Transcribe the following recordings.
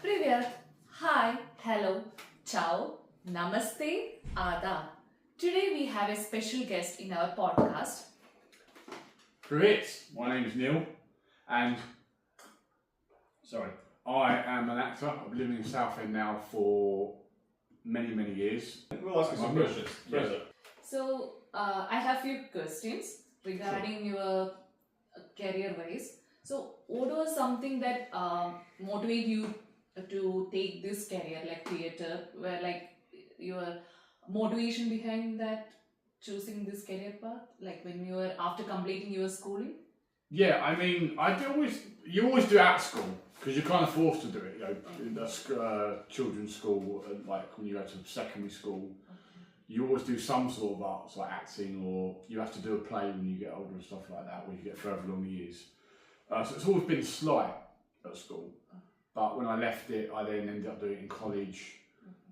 Привет! Hi, hello, ciao, namaste, adab. Today we have a special guest in our podcast. Great, my name is Neil, and I am an actor. I've been living in Southend now for many years. We'll ask you some questions. Yes. So, I have few questions regarding your career ways. So, what was something that motivate you to take this career like theatre? Where like your motivation behind that choosing this career path? Like when you were after completing your schooling? Yeah, I mean, you always do at school because you're kind of forced to do it. You know, in the children's school, like when you go to secondary school, you always do some sort of arts like acting, or you have to do a play when you get older and stuff like that. When you get further along the years, so it's always been slight at school. But when I left it, I then ended up doing it in college,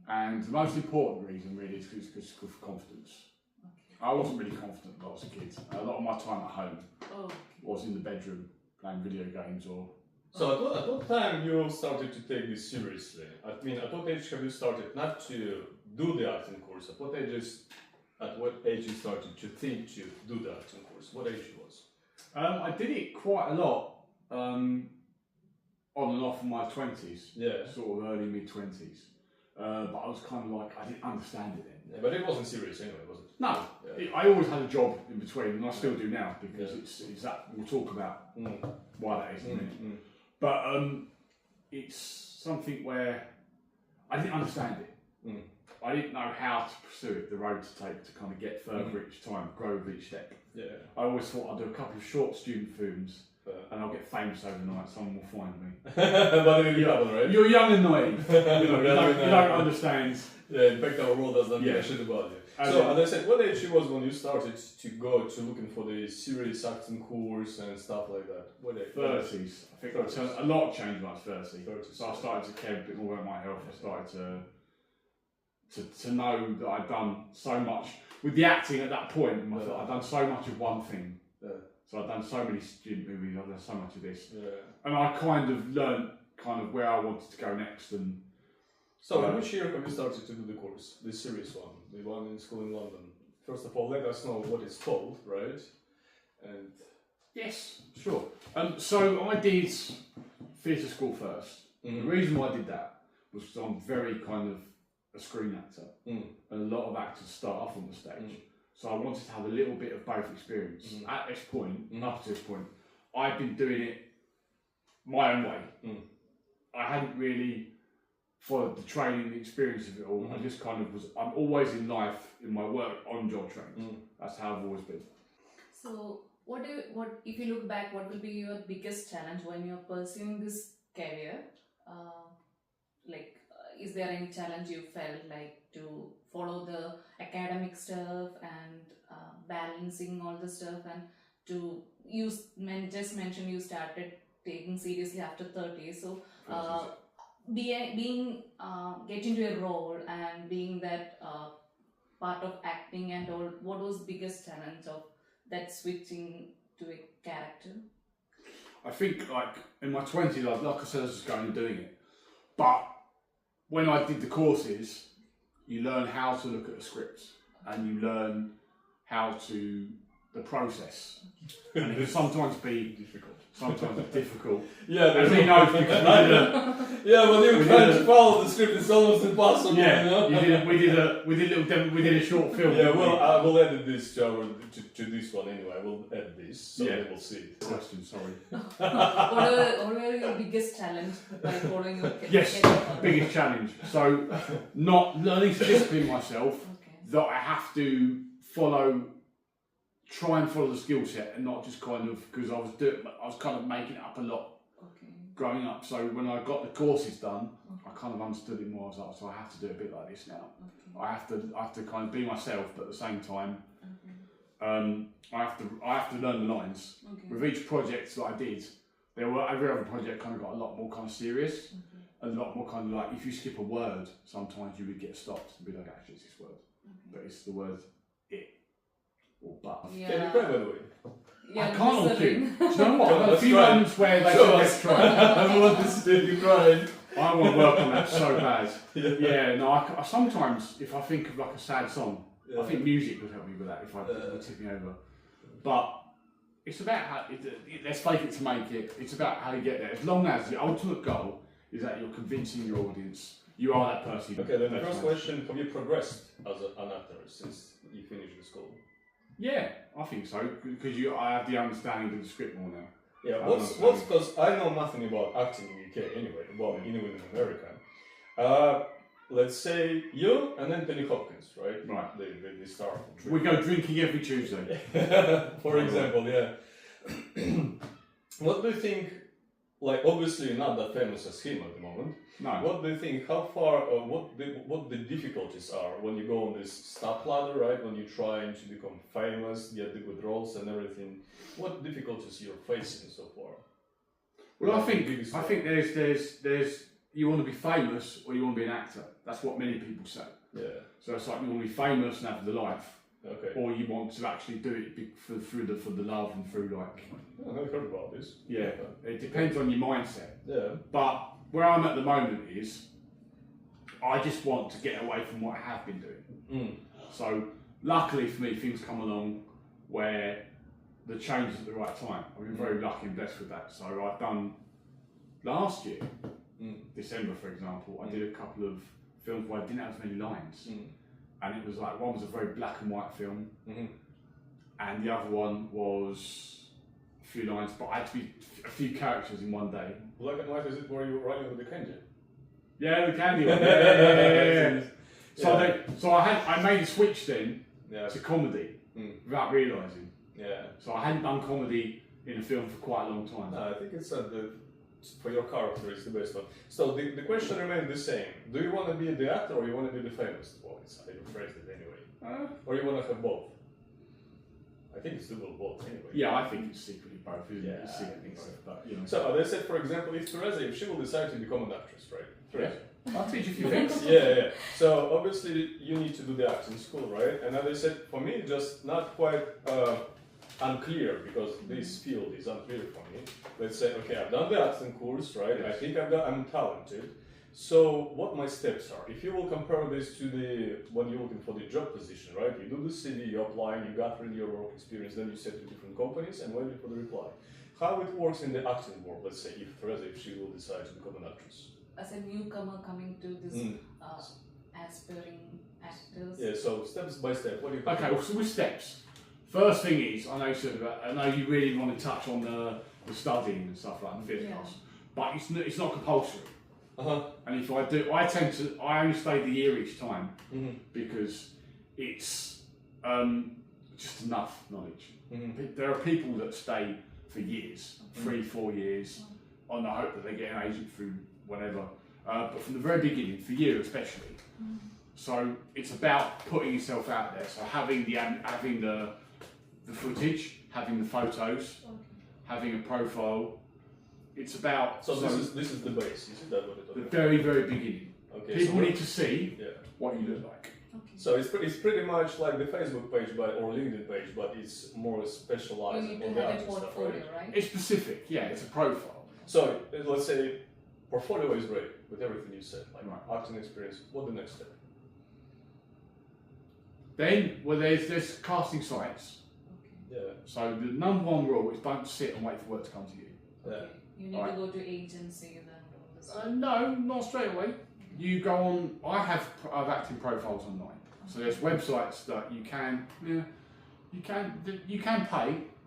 and the most important reason really is because of confidence. I wasn't really confident when I was a kid. A lot of my time at home was in the bedroom playing video games or. So at what time you started to take this seriously? I mean, at what age have you started not to do the acting course? At what age you started to think to do the acting course? What age it was? I did it quite a lot, on and off in my 20s. Yeah. Sort of early mid-20s. But I was kind of like, I didn't understand it then. Yeah, but it wasn't serious anyway, was it? No, Yeah. I always had a job in between, and I still do now because it's that. We'll talk about why that is in a minute. But it's something where I didn't understand it. I didn't know how to pursue it, the road to take to kind of get further each time, grow with each step. Yeah. I always thought I'd do a couple of short student films and I'll get famous overnight, someone will find me. But it didn't happen, right? You're young and naive, you don't understand. Yeah, in fact our world does not give a shit about you. So, as I said, what age was when you started to go to looking for the serious acting course and stuff like that? What age? 30s. I think a lot changed when I was 30. So I started to care a bit more about my health. I started to know that I'd done so much with the acting at that point. And I thought I'd done so much of one thing. So I'd done so many student movies. I'd done so much of this, and I kind of learned where I wanted to go next. And so, in which year have you started to do the course, the serious one, the one in school in London? First of all, let us know what it's called, right? And yes, sure. So I did theatre school first. The reason why I did that was because I'm very kind of a screen actor, and a lot of actors start off on the stage. So I wanted to have a little bit of both experience. At this point, up to this point, I've been doing it my own way. I hadn't really followed the training, the experience of it all. I just kind of was. I'm always in life, in my work, on job training. That's how I've always been. So, what if you look back? What will be your biggest challenge when you're pursuing this career? Is there any challenge you felt like to follow the academic stuff and balancing all the stuff, and to just mention you started taking seriously after 30? So, getting into a role and being that part of acting and all, what was biggest challenge of that switching to a character? I think like in my 20s, like I said, I was just going and doing it. But when I did the courses, you learn how to look at a script and you learn how to the process, and it can sometimes be difficult. Sometimes it's difficult. Yeah, as we know, because when you're trying to follow the script, it's almost impossible. Yeah, you know? we did a short film. Yeah, well, I will edit this to this one anyway. I will edit this, so they will see it. Question, sorry. What were your biggest challenge by following your career? Yes, biggest challenge. So, not learning to discipline myself. That I have to try and follow the skill set, and not just kind of because I was kind of making it up a lot growing up. So when I got the courses done, I kind of understood it more. I was like, so I have to do a bit like this now. I have to kind of be myself, but at the same time, I have to learn the lines. With each project that I did, every other project kind of got a lot more kind of serious, a lot more kind of like if you skip a word, sometimes you would get stopped and be like, actually, it's this word. but it's the word it or but. Yeah. Can you try, by the way? Yeah, I can't on cue. listening. Do you know what? Come on, I've had a let's few try. moments where they Show said us. let's try. I want to see you crying. I want to work on that so bad. Yeah. Yeah, no, I sometimes, if I think of like a sad song, I Yeah. think music would help me with that if I would tip me over. But it's about how, let's fake it to make it, it's about how you get there. As long as the ultimate goal is that you're convincing your audience you are that person. Okay, then the That's first right. question, have you progressed as an actor since you finished the school? Yeah, I think so, because I have the understanding of the script more now. Yeah, I what's understand. because I know nothing about acting in UK anyway, well, even in America. Let's say you and Anthony Hopkins, right? Right. They start. We go drinking every Tuesday. For example, yeah. What do you think? Like, obviously, you're not that famous as him at the moment. No. What do you think? How far? What the difficulties are when you go on this step ladder, right? When you're trying to become famous, get the good roles and everything. What difficulties you're facing so far? Well, I Like, think biggest there's you want to be famous or you want to be an actor. That's what many people say. Yeah. So it's like you want to be famous and have the life, Okay. or you want to actually do it for the love and through like. Oh, I've heard about this. Yeah, it depends on your mindset. Yeah. But where I'm at the moment is, I just want to get away from what I have been doing. Mm. So luckily for me, things come along where the change is at the right time. I've been very lucky and blessed with that. So I've done last year, December for example, I did a couple of films where I didn't have as many lines. And it was like, one was a very black and white film, and the other one was a few lines, but I had to be a few characters in one day. Black and white, is it where you were running with the candy? Yeah, the candy one. Yeah. Yeah. So I made a switch then Yeah. to comedy without realising. Yeah. So I hadn't done comedy in a film for quite a long time. No, I think it's for your character, it's the best one. So the question remains the same. Do you want to be the actor or you want to be the famous? Well, it's how you phrased it anyway. Or you want to have both? I think it's doable both anyway. Yeah, I think it's secretly both, isn't it? Yeah, It's I secretly think so. both, but you know. So they said, for example, if Teresa, if she will decide to become an actress, right? Teresa. I'll teach you a few things. Yeah. So obviously you need to do the acting school, right? And then they said, for me, just not quite unclear because this field is unclear for me. Let's say, okay, I've done the acting course, right? Yes. I think I'm talented. So what my steps are? If you will compare this to when you're looking for the job position, right? You do the CV, you apply, you got really your work experience, then you send to different companies and waiting for the reply. How it works in the acting world? Let's say if Teresa, if she will decide to become an actress. As a newcomer coming to this aspiring actors. Yeah. So steps by step. What do you? Okay, well, so with steps. First thing is, I know you really want to touch on the studying and stuff like the theatre class, but it's not compulsory. And if I do, I only stay the year each time because it's just enough knowledge. There are people that stay for years, 3-4 years, on the hope that they get an agent through whatever. But from the very beginning, for you especially, so it's about putting yourself out there. So having the footage, having the photos, having a profile. It's about So this is the base. Is that what the it is? very, very beginning. Okay. People so need to see Yeah. what you look like. So it's pretty much like the Facebook page, or LinkedIn page, but it's more specialized You need on to the have a acting stuff, portfolio, right? right? It's specific, yeah, it's a profile. So let's say portfolio is great with everything you said, like Right. acting experience. What the next step? Then, well, there's casting sites. Yeah. So the number one rule is don't sit and wait for work to come to you. Yeah. You need to go to agencies and all this. No, not straight away. You go on. I have acting profiles online. So there's websites that you can pay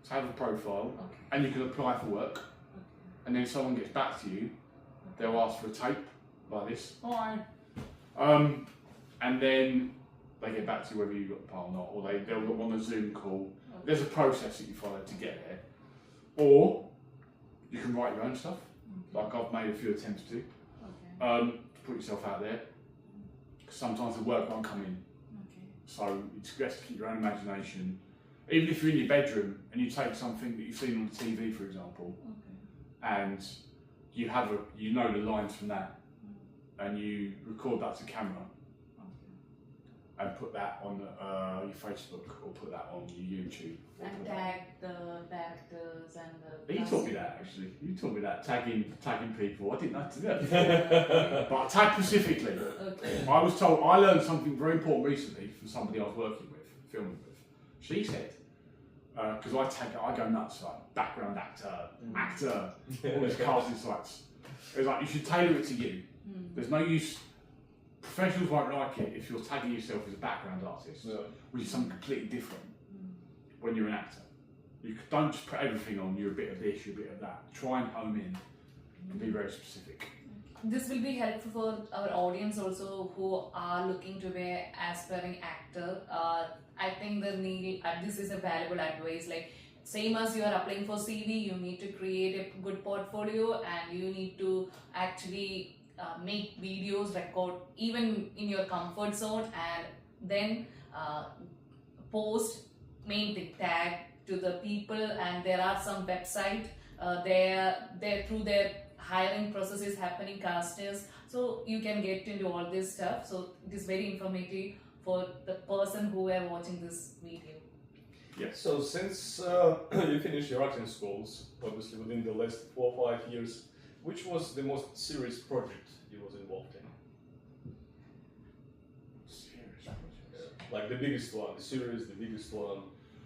to have a profile, and you can apply for work. And then someone gets back to you. They'll ask for a tape like this. Hi. And then they get back to you whether you got the part or not, or they'll want a Zoom call. There's a process that you follow to get there. Or you can write your own stuff, like I've made a few attempts to. Put yourself out there. Sometimes the work won't come in. So it's best to keep your own imagination. Even if you're in your bedroom and you take something that you've seen on the TV, for example, and you know the lines from that, and you record that to camera, and put that on your Facebook or put that on your YouTube. And tag the directors and the. You taught me that actually. You taught me that tagging people. I didn't know to do that before. Okay. But tag specifically. Okay. I was told. I learned something very important recently from somebody I was working with, filming with. She said, because I go nuts like background actor, all these casting sites. It was like you should tailor it to you. There's no use. Professionals won't like it if you're tagging yourself as a background artist, which is something completely different. When you're an actor, don't just put everything on. You're a bit of this, you're a bit of that. Try and home in and be very specific. This will be helpful for our audience also who are looking to be an aspiring actor. I think this is a valuable advice. Like same as you are applying for CV, you need to create a good portfolio and you need to actually make videos, record even in your comfort zone, and then post. Main thing, tag to the people, and there are some website there through their hiring process is happening, casters, so you can get into all this stuff. So it is very informative for the person who are watching this video. Yeah. So since you finished your acting schools, obviously within the last 4 or 5 years, which was the most serious project you was involved in? Serious projects. Like the biggest one, the biggest one.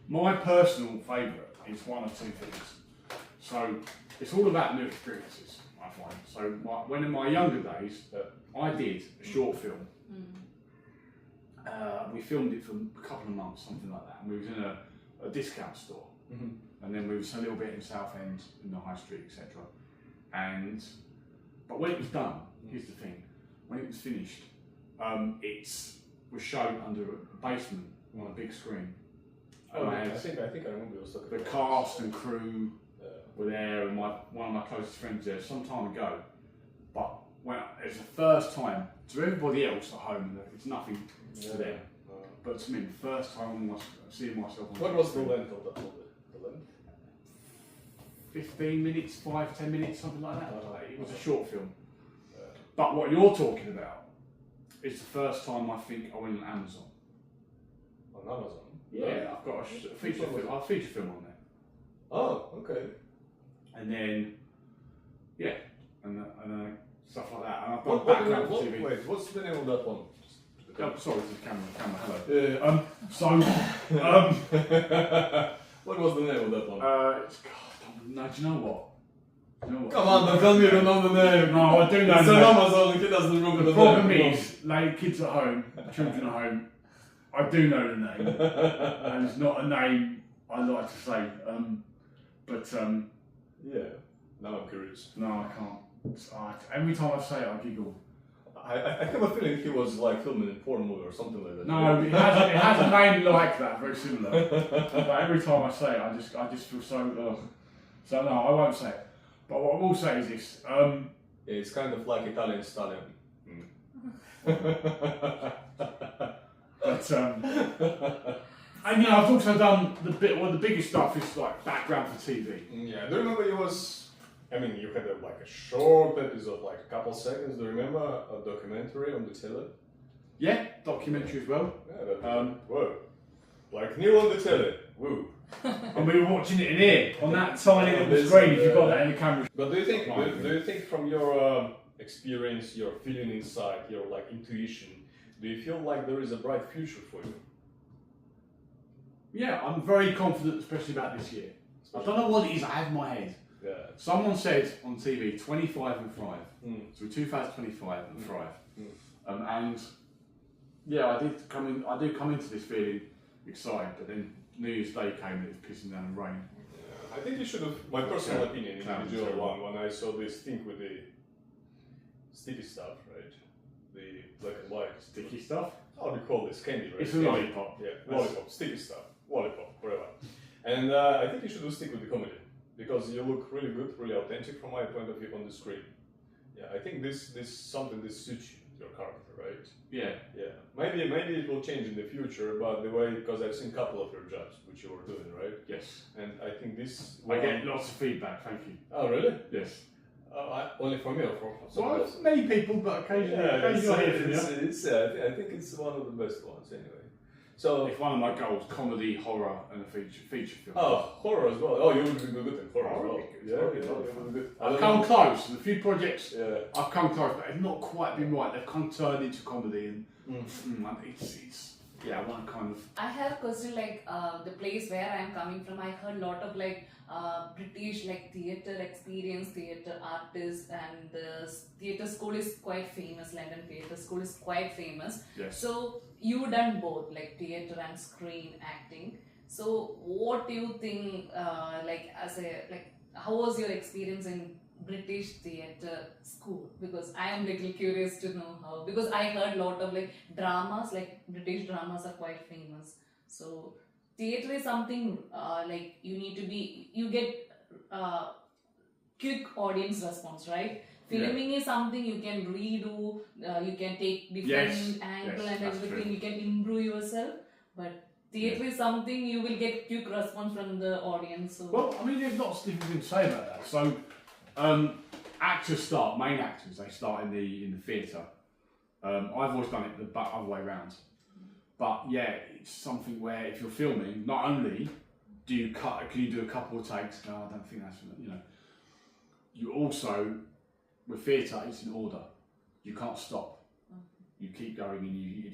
My personal favourite is one of two things. So it's all about new experiences, I find. So when in my younger days, I did a short film. We filmed it for a couple of months, something like that. And we was in a discount store. And then we was a little bit in Southend, in the High Street, etc. But when it was done, here's the thing. When it was finished, it was shown under a basement on a big screen. Oh, I think I remember you was talking The about cast and crew were there, and one of my closest friends there some time ago. But it's the first time to everybody else at home, it's nothing to them. But to me, the first time seeing myself on. What was the length of that movie? The length? 15 minutes, 5-10 minutes, something like that. It was a short film. But what you're talking about is the first time I think I went on Amazon. On Amazon? Yeah, I've got a feature film on there. Oh, okay. And then, and stuff like that. And I've got background for TV. Wait, what's the name of that one? Oh, sorry, this is camera. Yeah. Hello. What was the name of that one? No, do you know what? Come on, don't tell me you don't know the name. No, I do know it's the on name. Amazon, the kid doesn't remember The the problem name. is, like kids at home, children at home, I do know the name, and it's not a name I like to say. Yeah, now I'm curious. No, I can't. Every time I say it, I giggle. I have a feeling he was like filming a porn movie or something like that. No, it has a name like that, very similar. But every time I say it, I just feel so. So no, I won't say it. But what I will say is this. Yeah, it's kind of like Italian Stallion. But and I've also done one of the biggest stuff is like background for TV. Yeah, do you remember you had a short episode, like a couple seconds. Do you remember a documentary on the telly? Yeah, documentary as well. Yeah, whoa. Like new on the telly. Woo. And we were watching it in here on that tiny little screen. If you've got that in the camera. But do you think from your experience, your feeling inside, your intuition, do you feel like there is a bright future for you? Yeah, I'm very confident, especially about this year. I don't know what it is I have in my head. Yeah. Someone said on TV, 25 and thrive. So 2025 and thrive. And yeah, I do come into this feeling excited, but then New Year's Day came and it was pissing down and raining. Yeah. I think you should have, my personal opinion, individual one, when I saw this thing with the sticky stuff, right? The black and white. Sticky stuff? How do you call this? Candy, right? It's a lollipop. Yeah, lollipop, sticky stuff, lollipop, whatever. And I think you should stick with the comedy, because you look really good, really authentic from my point of view on the screen. Yeah, I think this something that suits your character, right? Yeah. Yeah. Maybe it will change in the future, but the way, because I've seen a couple of your jobs which you were doing, right? Yes. And I think this. I get lots of feedback. Thank you. Oh really? Yes. Only for me or for someone Well, else? many people, but occasionally, Yeah, occasionally I hear from you. I think it's one of the best ones anyway. So, It's one of my goals: comedy, horror, and a feature film. oh, horror as well. Oh, you would be good at horror as Horror well. would be good. Yeah, Horror would be yeah, good. you would be good. I I've don't come know. close. A few projects Yeah. I've come close, but they've not quite been right. They've kind of turned into comedy, and it's yeah, I want to kind of. I have a question like the place where I am coming from. I heard a lot of like British like theatre experience, theatre artists, and the theatre school is quite famous. London Theatre School is quite famous. Yes. So you done both like theatre and screen acting. So what do you think? Like as a like, how was your experience in British theatre school? Because I am little curious to know how. Because I heard a lot of like dramas, like British dramas are quite famous. So theatre is something like you get quick audience response, right? Filming is something you can redo, you can take different Yes, angle yes, and that's everything, true. you can improve yourself. But theatre is something you will get quick response from the audience. So Well, I mean, there's lots of different things to say about that. So, main actors, they start in the theatre. I've always done it the other way round. But yeah, it's something where if you're filming, not only can you do a couple of takes? No, I don't think that's, you also, with theatre, it's in order. You can't stop. You keep going, and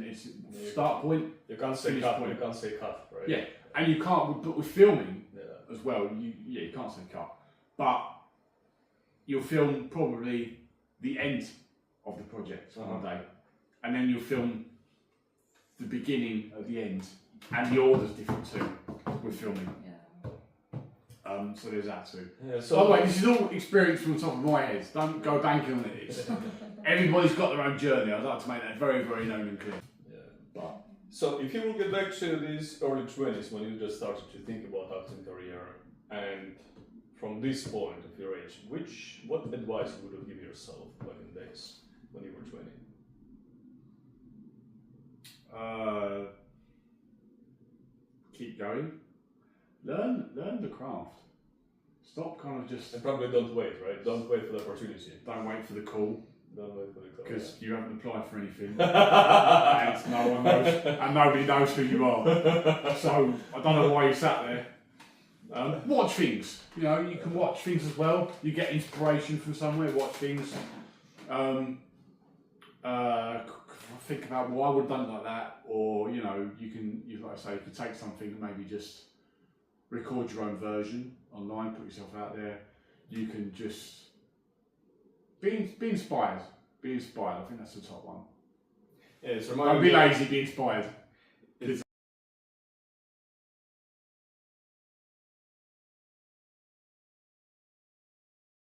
it's start point. You can't say Finish cut. point. You can't say cut, right? Yeah, and you can't. But with filming Yeah. as well, you can't say cut. But you'll film probably the end of the project one day, and then you'll film the beginning at the end, and the order's different too with filming. yeah. So there's that too. Yeah, By the way, this is all experience from the top of my head. Don't go banking on it. Everybody's got their own journey. I'd like to make that very, very known and clear. Yeah. But So if you will get back to these early 20s when you just started to think about acting career, and from this point of your age, what advice would you give yourself back in days when you were 20? keep going. Learn the craft. Stop kind of just. And probably don't wait, right? Don't wait for the opportunity. Don't wait for the call Don't wait for the call. because you haven't applied for anything, and no one knows, and nobody knows who you are. So I don't know why you sat there. Watch things. You know, you can watch things as well. You get inspiration from somewhere. Watch things. Think about, well, I would have done it like that, or you know, like I say, you could take something and maybe just record your own version online, put yourself out there. You can just be inspired. Be inspired. I think that's the top one. Yeah, it's Don't reminding be me. lazy. Be inspired.